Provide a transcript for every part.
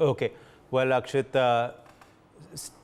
Okay. Well, Akshit,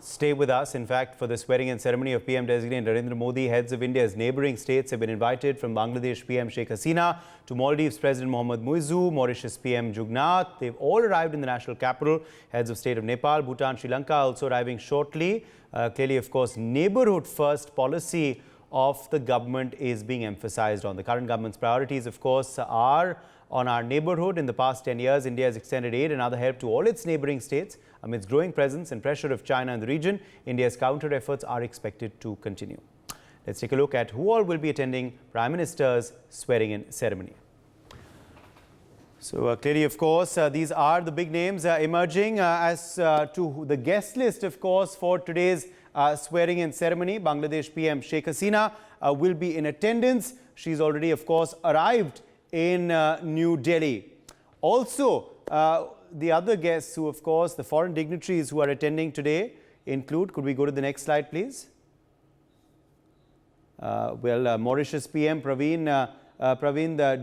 stay with us. In fact, for the swearing-in ceremony of PM designate Narendra Modi, heads of India's neighbouring states have been invited, from Bangladesh PM Sheikh Hasina to Maldives President Mohammad Muizzu, Mauritius PM Jugnauth. They've all arrived in the national capital. Heads of state of Nepal, Bhutan, Sri Lanka also arriving shortly. Clearly, of course, neighbourhood first policy of the government is being emphasized on. The current government's priorities, of course, are on our neighbourhood. In the past 10 years, India has extended aid and other help to all its neighbouring states. Amidst growing presence and pressure of China in the region, India's counter efforts are expected to continue. Let's take a look at who all will be attending Prime Minister's swearing-in ceremony. So clearly, of course, these are the big names emerging as to the guest list, of course, for today's swearing-in ceremony. Bangladesh PM Sheikh Hasina will be in attendance. She's already, of course, arrived in New Delhi. Also, the other guests who, of course, the foreign dignitaries who are attending today include, could we go to the next slide, please? Mauritius PM Pravind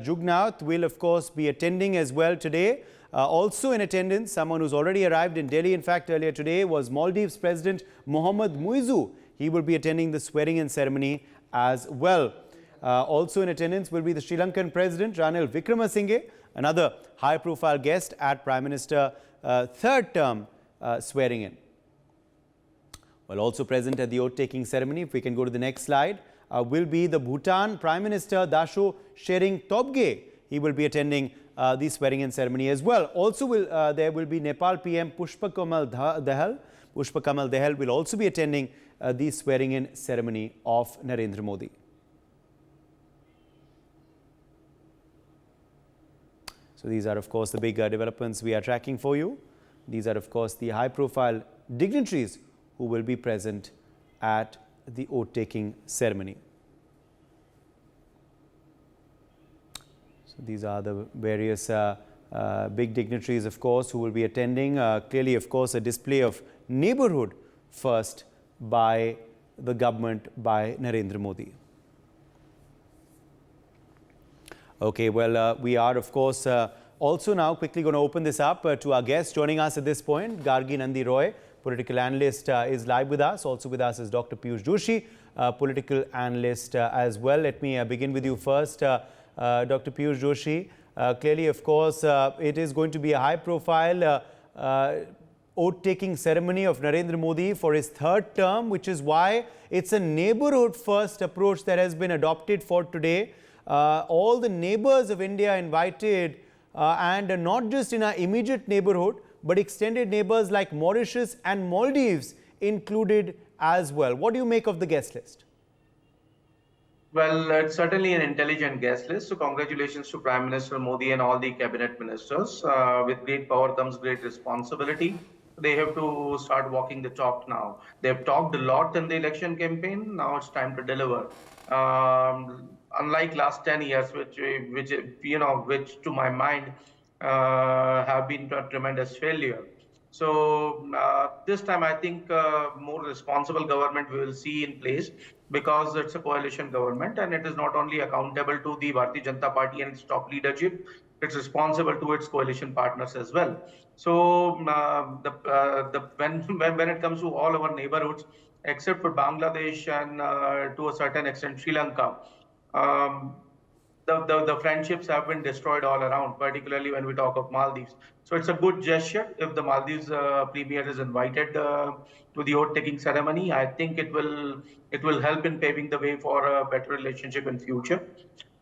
Jugnauth will, of course, be attending as well today. Also in attendance, someone who's already arrived in Delhi, in fact, earlier today, was Maldives President Mohammad Muizzu. He will be attending the swearing-in ceremony as well. Also in attendance will be the Sri Lankan President Ranil Wickremesinghe, another high-profile guest at Prime Minister third term swearing-in. Well, also present at the oath-taking ceremony, if we can go to the next slide, will be the Bhutan Prime Minister Dasho Tshering Tobgay. He will be attending the swearing-in ceremony as well. Also, there will be Nepal PM Pushpa Kamal Dahal. Pushpa Kamal Dahal will also be attending the swearing-in ceremony of Narendra Modi. So these are, of course, the big developments we are tracking for you. These are, of course, the high-profile dignitaries who will be present at the oath-taking ceremony. So these are the various big dignitaries, of course, who will be attending. Clearly, of course, a display of neighbourhood first by the government, by Narendra Modi. Okay, well, we are, of course, also now quickly going to open this up to our guests. Joining us at this point, Gargi Nandi Roy, political analyst, is live with us. Also with us is Dr. Piyush Joshi, political analyst as well. Let me begin with you first, Dr. Piyush Joshi. Clearly, of course, it is going to be a high-profile oath-taking ceremony of Narendra Modi for his third term, which is why it's a neighbourhood-first approach that has been adopted for today. All the neighbours of India invited, and not just in our immediate neighbourhood, but extended neighbours like Mauritius and Maldives included as well. What do you make of the guest list? Well, it's certainly an intelligent guest list. So congratulations to Prime Minister Modi and all the cabinet ministers. With great power comes great responsibility. They have to start walking the talk now. They've talked a lot in the election campaign. Now it's time to deliver. Unlike last 10 years, which to my mind have been a tremendous failure. So this time, I think more responsible government we will see in place, because it's a coalition government and it is not only accountable to the Bharatiya Janata Party and its top leadership, it's responsible to its coalition partners as well. So when it comes to all our neighborhoods, except for Bangladesh and to a certain extent Sri Lanka, the friendships have been destroyed all around, particularly when we talk of Maldives. So it's a good gesture if the Maldives premier is invited to the oath-taking ceremony. I think it will help in paving the way for a better relationship in future.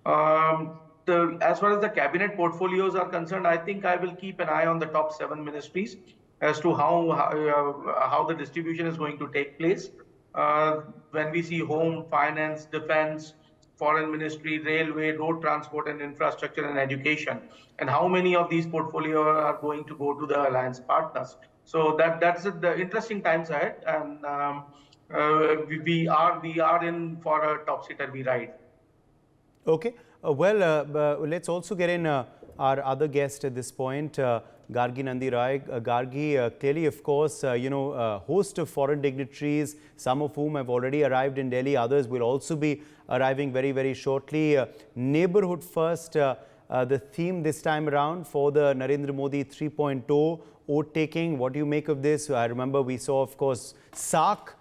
As far as the cabinet portfolios are concerned, I think I will keep an eye on the top 7 ministries as to how the distribution is going to take place. When we see home, finance, defense, foreign ministry, railway, road transport and infrastructure and education, and how many of these portfolios are going to go to the alliance partners. So that's the interesting times ahead, and we are in for a topsy-turvy ride. Okay, let's also get in our other guest at this point, Gargi Nandi Roy. Gargi, clearly, of course, a host of foreign dignitaries, some of whom have already arrived in Delhi, others will also be arriving very, very shortly. Neighbourhood first, the theme this time around for the Narendra Modi 3.0 oath taking. What do you make of this? I remember we saw, of course, SAARC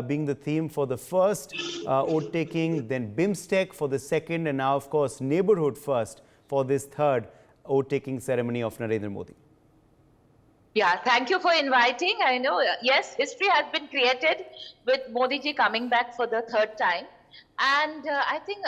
being the theme for the first oath taking, then BIMSTEC for the second, and now, of course, Neighborhood First for this third oath taking ceremony of Narendra Modi. Yeah, thank you for inviting. I know, yes, history has been created with Modi ji coming back for the third time. And I think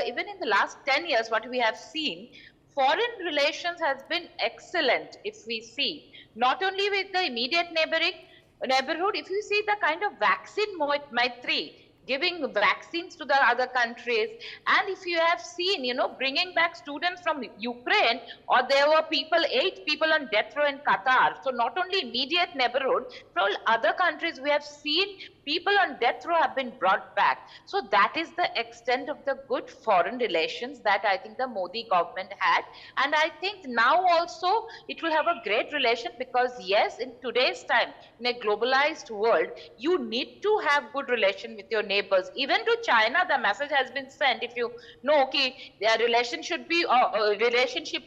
even in the last 10 years, what we have seen, foreign relations has been excellent if we see. Not only with the immediate neighborhood, if you see the kind of vaccine maitri, giving vaccines to the other countries, and if you have seen, bringing back students from Ukraine, or there were 8 people on death row in Qatar. So not only immediate neighborhood, from other countries, we have seen people on death row have been brought back. So that is the extent of the good foreign relations that I think the Modi government had. And I think now also it will have a great relation, because yes, in today's time, in a globalized world, you need to have good relation with your neighbors. Even to China, the message has been sent. If you know, okay, their relationship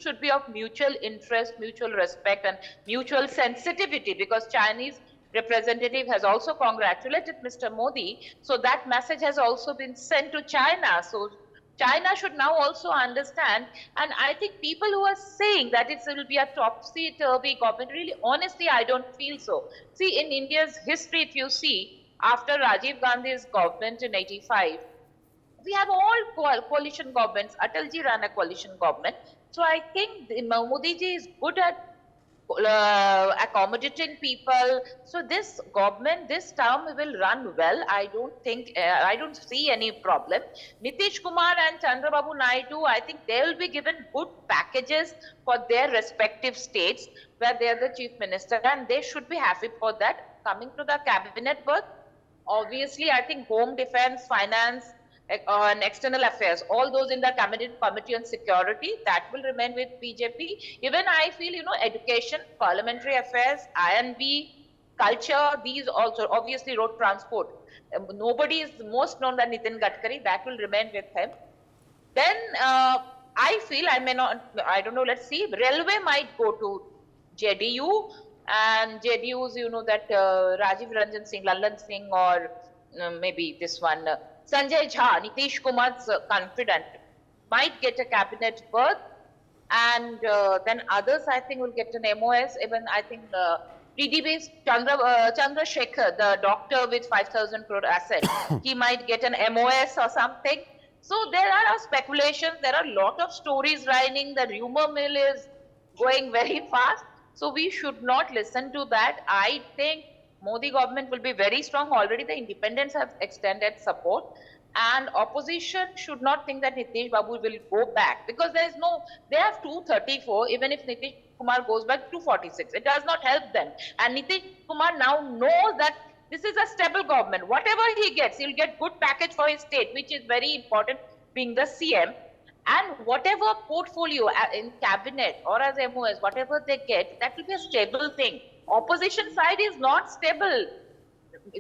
should be of mutual interest, mutual respect, and mutual sensitivity, because Chinese representative has also congratulated Mr. Modi. So that message has also been sent to China. So China should now also understand, and I think people who are saying that it will be a topsy-turvy government, really, honestly, I don't feel so. See, in India's history, if you see, after Rajiv Gandhi's government in 85, we have all coalition governments. Atalji ran a coalition government. So I think Modi ji is good at accommodating people. So this government, this term will run well. I don't see any problem. Nitish Kumar and Chandrababu Naidu, I think they will be given good packages for their respective states where they are the chief minister, and they should be happy for that. Coming to the cabinet berth, obviously, I think home, defense, finance, and external affairs, all those in the cabinet committee on security, that will remain with BJP. Even I feel, education, parliamentary affairs, I&B, culture, these also, obviously road transport. Nobody is most known than Nitin Gadkari, that will remain with him. Then I feel, I don't know, let's see, railway might go to JDU, and JDU's, that Rajiv Ranjan Singh, Lallan Singh, or maybe this one, Sanjay Jha, Nitish Kumar's confidant, might get a cabinet berth, and then others, I think, will get an MOS. Even I think PDB's Chandra Shekhar, the doctor with 5,000 crore asset, he might get an MOS or something. So there are speculations, there are a lot of stories running, the rumor mill is going very fast. So we should not listen to that. I think Modi government will be very strong. Already the independents have extended support, and opposition should not think that Nitish Babu will go back, because there is no, they have 234, even if Nitish Kumar goes back 246, it does not help them. And Nitish Kumar now knows that this is a stable government. Whatever he gets, he'll get good package for his state, which is very important, being the CM. And whatever portfolio in cabinet or as MOS, whatever they get, that will be a stable thing. Opposition side is not stable.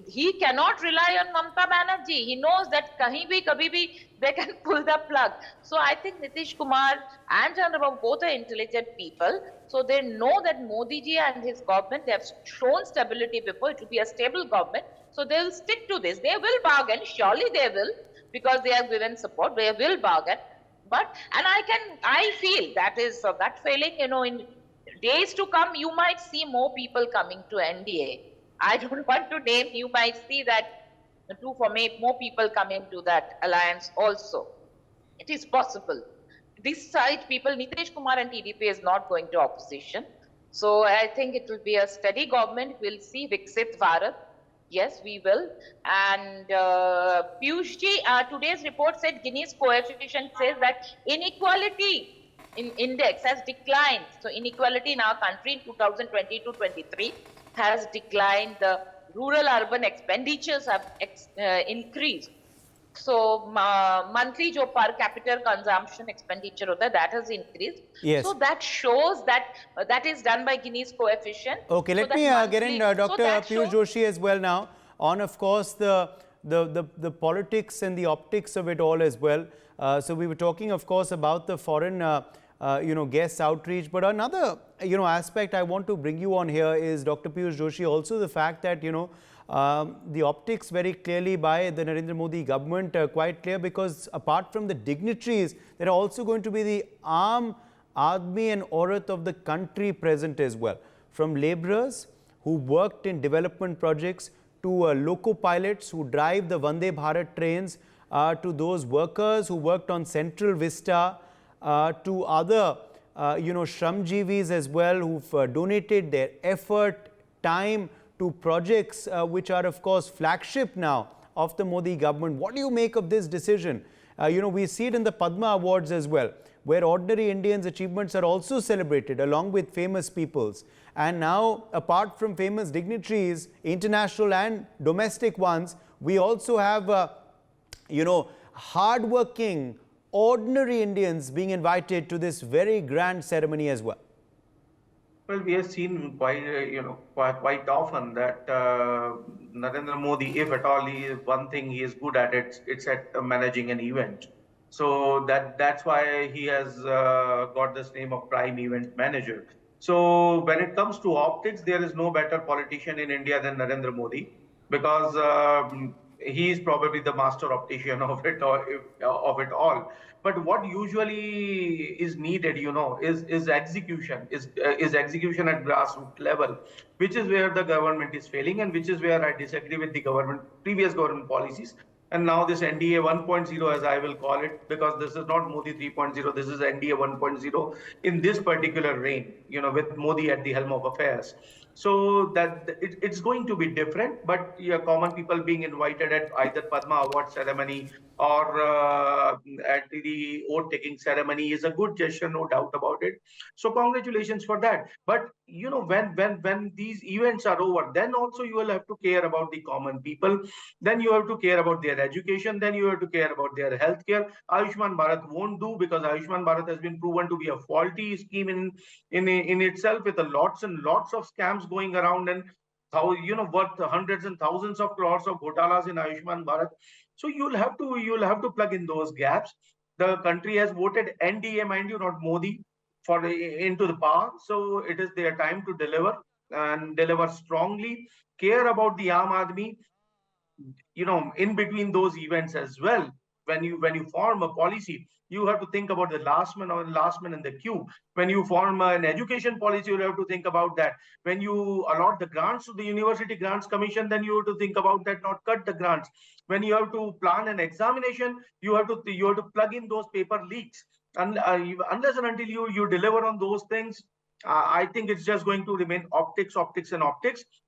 He cannot rely on Mamata Banerjee. He knows that kahin bhi, kabhi bhi, they can pull the plug. So I think Nitish Kumar and Chandrababu both are intelligent people. So they know that Modi ji and his government, they have shown stability before. It will be a stable government. So they will stick to this. They will bargain. Surely they will, because they have given support. They will bargain. But, and I feel that is that failing, in days to come, you might see more people coming to NDA. I don't want to name, you might see that more people come into that alliance also. It is possible. This side people, Nitish Kumar and TDP is not going to opposition. So I think it will be a steady government. We'll see Viksit Bharat. Yes, we will. And Piyush ji, today's report said Gini's coefficient says that inequality in index has declined. So inequality in our country in 2022-23 has declined. The rural-urban expenditures have increased. So monthly jo per capita consumption expenditure hota, that has increased. Yes. So that shows that that is done by Gini's coefficient. Okay, let me get in Dr. Piyush Joshi as well now on, of course, the politics and the optics of it all as well. So we were talking, of course, about the foreign guest outreach. But another, aspect I want to bring you on here is, Dr. Piyush Joshi, also the fact that, the optics very clearly by the Narendra Modi government quite clear, because apart from the dignitaries, there are also going to be the Aam Aadmi and Aurat of the country present as well. From laborers who worked in development projects to loco pilots who drive the Vande Bharat trains, to those workers who worked on Central Vista, to other, Shramjeevis as well, who've donated their effort, time to projects which are, of course, flagship now of the Modi government. What do you make of this decision? We see it in the Padma Awards as well, where ordinary Indians' achievements are also celebrated along with famous peoples. And now, apart from famous dignitaries, international and domestic ones, we also have, hardworking, ordinary Indians being invited to this very grand ceremony as well. Well, we have seen quite often that Narendra Modi, if at all, one thing he is good at, it's at managing an event. So that's why he has got this name of Prime Event Manager. So when it comes to optics, there is no better politician in India than Narendra Modi, because he is probably the master optician of it all. But what usually is needed, is execution, is execution at grassroots level, which is where the government is failing, and which is where I disagree with the previous government policies. And now this NDA 1.0, as I will call it, because this is not Modi 3.0, this is NDA 1.0 in this particular reign, with Modi at the helm of affairs. So that it's going to be different, but common people being invited at either Padma Award ceremony or at the oath-taking ceremony is a good gesture, no doubt about it. So congratulations for that. But when these events are over, then also you will have to care about the common people. Then you have to care about their education. Then you have to care about their healthcare. Ayushman Bharat won't do, because Ayushman Bharat has been proven to be a faulty scheme in itself, with lots and lots of scams going around, and worth hundreds and thousands of crores of ghotalas in Ayushman Bharat. So you'll have to plug in those gaps. The country has voted NDA, mind you, not Modi, into the power. So it is their time to deliver, and deliver strongly. Care about the Aam Aadmi, in between those events as well. When you form a policy, you have to think about the last man in the queue. When you form an education policy, you have to think about that. When you allot the grants to the University Grants Commission, then you have to think about that, not cut the grants. When you have to plan an examination, you have to plug in those paper leaks. And unless and until you deliver on those things, I think it's just going to remain optics,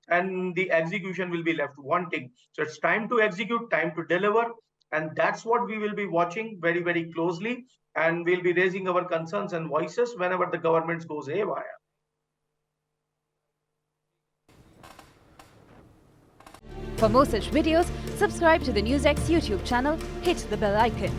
and the execution will be left wanting. So it's time to execute, time to deliver. And that's what we will be watching very, very closely. And we'll be raising our concerns and voices whenever the government goes haywire. For more such videos, subscribe to the NewsX YouTube channel, hit the bell icon.